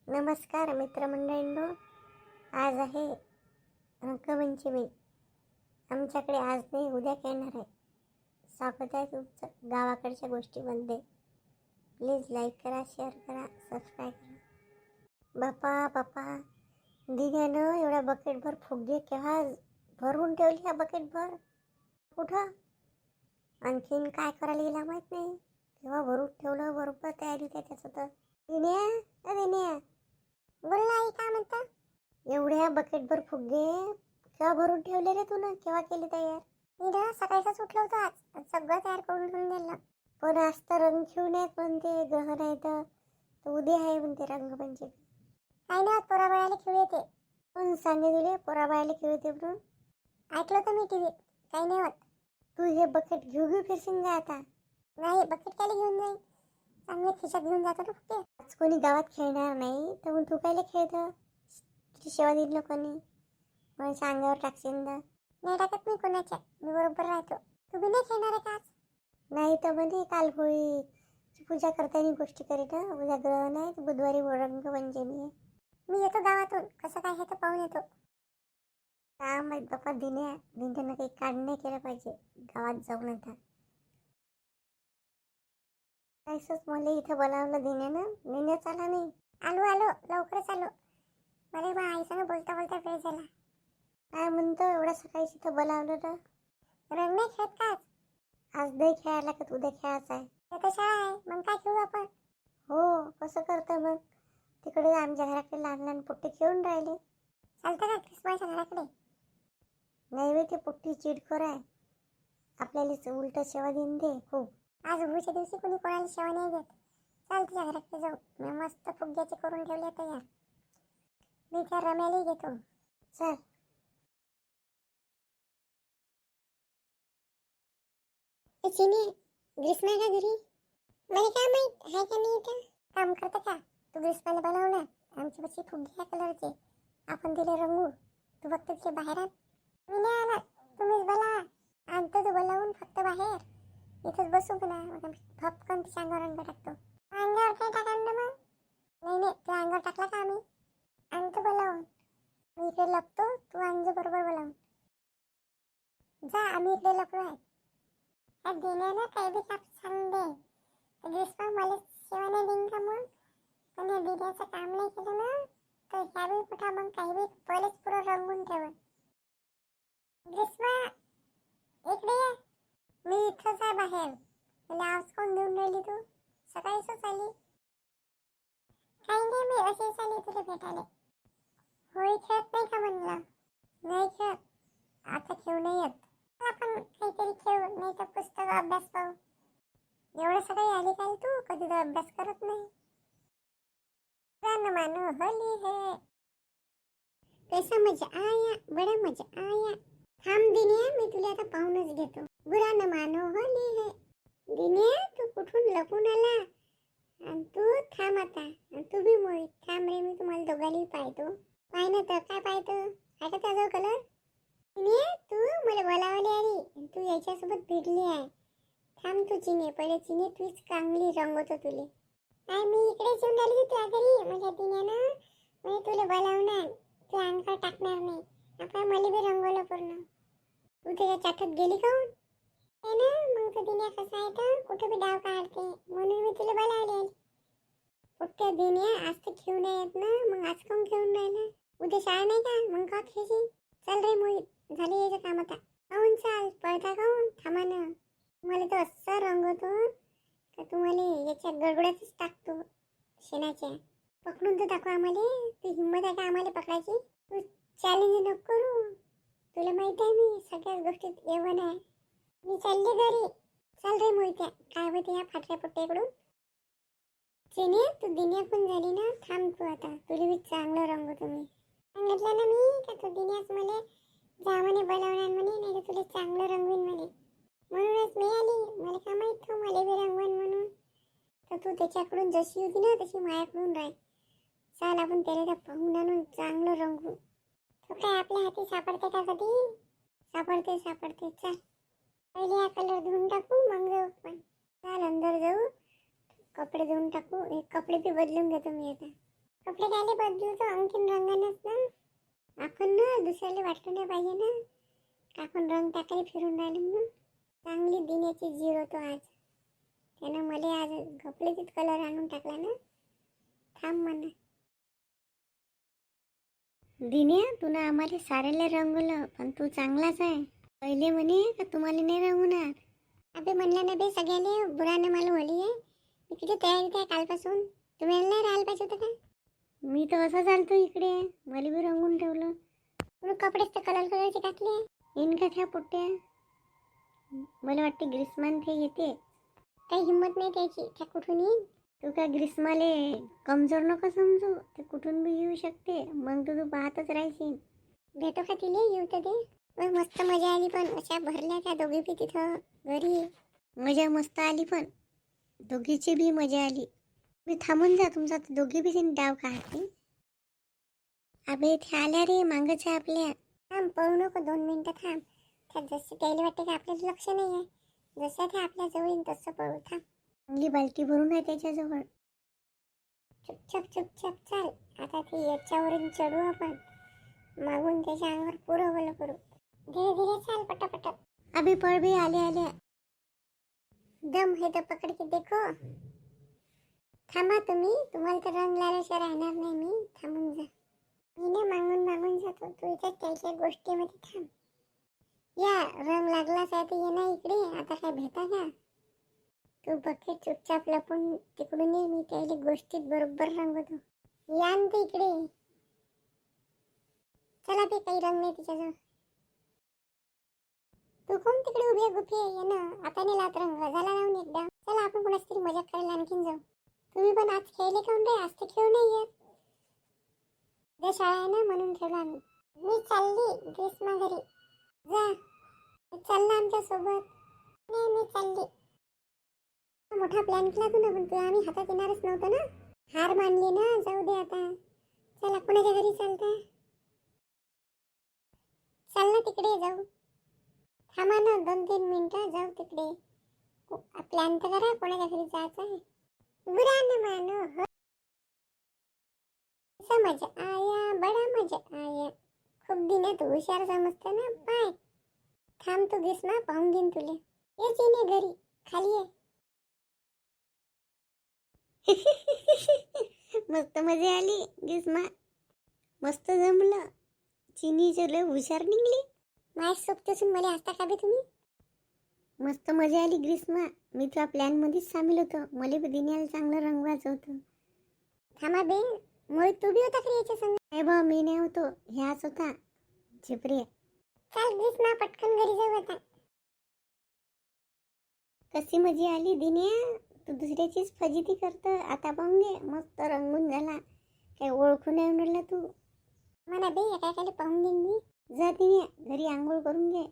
नमस्कार मित्रमंडळींनो, आज आहे रंगपंचमी. आमच्याकडे आज नाही उद्या खेळणार आहे. स्वागत आहे तुमचं गावाकडच्या गोष्टीमध्ये. प्लीज लाईक करा, शेअर करा, सबस्क्राईब करा. बापा दिद्यानं एवढ्या बकेटभर फुगे केव्हा भरून ठेवली. ह्या बकेटभर कुठं आणखीन काय करायला गेला माहीत नाही. केव्हा भरून ठेवलं, बरोबर तयारी त्याच्यात तर. दिन्या बोल ना आई, काय म्हणता? एवढ्या बकेटभर फुगे केव्हा भरून ठेवले रे तू? केव्हा केली तयार? मी सकाळीच उठलो होतो. आज सगळं तयार करून ठेवून दिलं. पण आज तर रंग घेऊन येत म्हणते, ग्रहण आहे तर उद्या आहे म्हणते रंगपंचमी. काही नाही, पोराबाळाला खेळू येते. पण सांगितले पोराबाळाला खेळू येते म्हणून. ऐकलं तर मी टीव्हीत. काही नाही होत. तू हे बकेट घेऊ फिरशील का आता? नाही, बकेट काय घेऊन जाईल, चांगले खिशात घेऊन जातो ना फुगे. आज कोणी गावात खेळणार नाही तर मग तू कायला खेळतं? तुझी सेवा दिली कोणी? माझ्या अंगावर टाकशील ना? नाही टाकत मी कोणाच्या, मी बरोबर राहतो. तुम्ही नाही खेळणार आहे का आज? नाही तर म्हणजे काल होळीची पूजा करताना गोष्टी करीत. उद्या ग्रहण आहे, बुधवारी रंगपंचमी आहे. मी येतो गावातून, कसं काय हे तर पाहून येतो. का माहीत बापा, दिन्यानं काही काढ नाही केलं पाहिजे गावात जाऊन. आता काहीच मला इथं बोलावलं दिन्यानं. दिन्या चाला नाही. आलो लवकरच आलो. मला मग आईसंग बोलता वेळ झाला. काय म्हणतो एवढ्या सकाळी इथं बोलावलं तर? रंग नाही खेळत का आज नाही खेळायला का उद्या खेळायचं आहे? तर शाळा आहे, मग काय खेळू आपण? हो, कसं करतं मग? तिकडे आमच्या घराकडे लहान पोट्टे खेळून राहिले. चालतं का क्रिसमसच्या घराकडे? नाही वे, ते पोट्टी चिडखोर आहे. आपल्याला उलट सेवा देऊन दे खूप. आज होळीच्या दिवशी कोणी कोणाला सेवा नाही देत. चाल तुझ्या घराकडे जाऊ. मी मस्त फुग्याचे करून ठेवले तयार. मी त्या रम्यालाही घेतो. चल. चिनी ग्रीष्मा का घरी? मला काय माहित आहे का नाही. इथं काम करतं का? तू ग्रीष्माला बनवणार आमच्या पशी फुगे कलरचे, आपण तिला रंगू. तू फक्त तिथे बाहेर आण. मी नाही आला, तुम्हीच बोला. आणतो तू बोलावून फक्त बाहेर. इथंच बसू का ना, फपकन तिच्या अंगावर रंग टाकतो. अंगावर काय टाकाल ना मग? नाही त्या अंगावर टाकला का आम्ही? आणतो बोलावून. मी इकडे लपतो, तू आणजो बरोबर बोलावून. जा, आम्ही इकडे लपलो आहे. ह्या दिन्यानं काही बी काम सांग दे. ग्रीष्मा मला सेवा नाही देईन का मग? पण या दिन्याचं काम नाही केलं ना तर ह्या बी कुठं मग काही बी पहिलेच पुरं रंगून ठेवत. ग्रीष्मा इकडे ये. मी इथंच आहे बाहेर. मला आवाज कोण देऊन राहिली तू? सकाळीच आली. काही नाही, मी अशीच आली तुला भेटायला. होळी खेळत नाही का म्हणलं? नाही खेळत, आता खेळू नाही येत. आपण काहीतरी खेळू, नाही तर पुस्तक अभ्यास पाहू. एवढं सकाळी आली काय तू? कधी तर अभ्यास करत नाही. मानो होली है, कैसा मजा आया, बडा मजा आया. थांब दिन्या, मी तुला आता पाहूनच घेतो. बुरा न मानो होली है. दिन्या, तू कुठून लपून आला? आणि तू थांब आता. तू बी मोहित थांब रे, मी तुम्हाला दोघांनाही पाहतो. पाय ना तर काय पाहतो? आहे का त्याचा कलर? दिन्या, तू मला बोलावली आली, तू याच्यासोबत भिडली आहे. थांब तू चिने, पहिले चिने तूच चांगली रंगवतो तुले. काय मी इकडेच येऊन राहिली तुझ्या घरी. माझ्या दिन्यानं मी तुला बोलावणार, तू अंगावर टाकणार नाही. आपण मला बी रंगवलं पूर्ण. तू त्याच्या चाठत गेली काहून? ते ना मग तो दिन्या कसा आहे तर कुठं बी डाव काढते, म्हणून मी तुला बोलावले. फक्त दिन्या आज तर खेळून नाही येत ना, मग आज काहून खेळून राहिला? उद्या शाळा नाही का, मग का खेळशील? चल रे मोहित, झाली यायचं काम आता. काहून चाल, पळता काहून? थांबा ना. मला तो असा रंगवतो का तुम्हाला याच्या गडगड्यातच टाकतो शेणाच्या. पकडून तर दाखव आम्हाला. ती हिंमत आहे का आम्हाला पकडायची? तू चॅलेंज नको करू. तुला माहित आहे मी सगळ्याच गोष्टीत येवण आहे. मी चालले घरी. चल रे मोहित्या, काय होते ह्या फाटल्या पोट्ट्याकडून? चिने, तू दिन्याकून झाली ना, थांब तू आता. तुला मी चांगलं रंगवतो. मी सांगितलं ना मी का तू दिन्याच मला जा म्हणे बोलावणार म्हणे, नाही तर तुला चांगलं रंगवीन म्हणे. म्हणूनच मी आली. मला का माहित हो मला बी रंगवण म्हणून. तर तू त्याच्याकडून जशी होती ना तशी मायाकडून राह. चाल आपण त्याला पाहून आणून चांगलं रंगू. तो काय आपल्या हाती सापडते का कधी? सापडते. चल पहिले हा कलर धुवून टाकू, मग जाऊ आपण. चाल अंदर जाऊ, कपडे धुवून टाकू. एक कपडे बी बदलून घेतो मी आता. कपडे घाले बदलू तर आणखीन रंगानच ना. आपण ना दुसऱ्याला वाटलं नाही पाहिजे ना का आपण रंग टाकायला फिरून राहिले म्हणून. चांगली दिन्याची जीव होतो आज. त्यानं मला आज कपड्याचीच कलर आणून टाकला ना. थांब म्हणा. दिन्या, तुला आम्हाला साऱ्याला रंगवलं पण तू चांगलाच आहे. पहिले म्हणे का तुम्हाला नाही रंगवणार. अबे म्हणलं ना बे सगळ्याले बुरानं मला होली आहे. मी किती तयारी काय कालपासून. तुम्ही नाही राहायला पाहिजे होतं का. मी तर असं चालतो इकडे. मला बी रंगून ठेवलं. म्हणून कपडेच तर कलरचे टाकले. येईन का त्या पुट्ट्या. मला वाटते ग्रीष्मान ते येते. काही हिंमत नाही त्याची. त्या कुठून येईन. तू काय ग्रीष्माले कमजोर नको समजू. ते कुठून बी येऊ शकते. मग तू पाहतच राहायशील. भेटो का तिले येऊ तर दे. मस्त मजा आली पण अशा भरल्या त्या दोघी बी तिथं घरी. मजा मस्त आली पण दोघीची बी मजा आली. मी थांबून जा तुमचा दोघी बी डाव काढते. अबे इथे आल्या रे मागच आहे आपल्या. थांब पळू नको 2 मिनिटं थांब. त्या जसं त्याला वाटते की आपल्याला लक्ष नाही आहे. जसं ते आपल्या जवळ येईन तसं पळू. थांब. चांगली बालटी भरून आहे त्याच्याजवळ. चुपचाप चाल. आता ती याच्यावरून चढू आपण. मागून त्याच्या अंगावर पुरं ओलं करू. धीरे धीरे चाल पटापट. अभी पळ बी आले. दम है तो पकड के देखो. थांबा तुम्ही. तुम्हाला तर रंग लावल्याशिवाय राहणार नाही मी. थांबून जा. मी ना मागून जातो. तू इथे त्याच्या गोष्टीमध्ये थांब. या रंग लागलाच आहे तर ये ना इकडे. आता काय भेटा का. तू बघे चुपचाप लपून तिकडून ये. मी त्याला गोष्टीत बरोबर रंगवतो. या ना ते इकडे. चला ते काही रंग नाही तिच्याजवळ. तू कोण तिकडे उभी आहे गुफी आहे ना. आता नाही लावत रंग. झाला लावून एकदा. चला आपण कोणाच तरी मजा करायला आणखीन जाऊ. तुम्ही पण आज खेळले काऊन रे. आज तर खेळू नाही येत. उद्या शाळा आहे ना म्हणून ठेवला आम्ही. मी चालली ग्रीष्मा घरी. जा. चालला आमच्या सोबत. नाही मी चालली. मोठा प्लॅन केला तू ना पण तू आम्ही हातात येणारच नव्हतं ना. हार मानली ना. जाऊ दे आता. चला कोणाच्या घरी चालता. चाल ना तिकडे जाऊ. थांबा ना 2-3 मिनिटं. जाऊ तिकडे. प्लॅन तर करा कोणाच्या घरी जायचं आहे. बुरा न मानो हो. मजा आया बडा मजा आया. खूप दिनात हुशार समजते ना. पाय थांब तू ग्रीष्मा पाहून घेईन तुले. ये चिने घरी खाली आहे. मस्त मजा आली ग्रीष्मा. मस्त जमलं. चिनीचे लय हुशार निघली. माझ्या सोबतीसून मला हसता का बे तुम्ही. मस्त मजा आली ग्रीष्मा. मी तुझ्या प्लॅन मध्येच सामील होतो. मला बी दिन्याला चांगलं रंगवायचं होतं. थांबा बे. मुळे तू बी होता का याच्या संग. नाही बा मी नाही होतो. ह्याच होता झिपरी. चाल ग्रीष्मा पटकन घरी जाऊ आता. कशी मजा आली दिन्या. तू दुसऱ्याचीच फजिती करतं. आता पाहून घे मस्त रंगून झाला. काही ओळखून नाही म्हणलं तू. म्हणा बे एका पाहून घेईन मी. जा दिन्या घरी आंघोळ करून घे.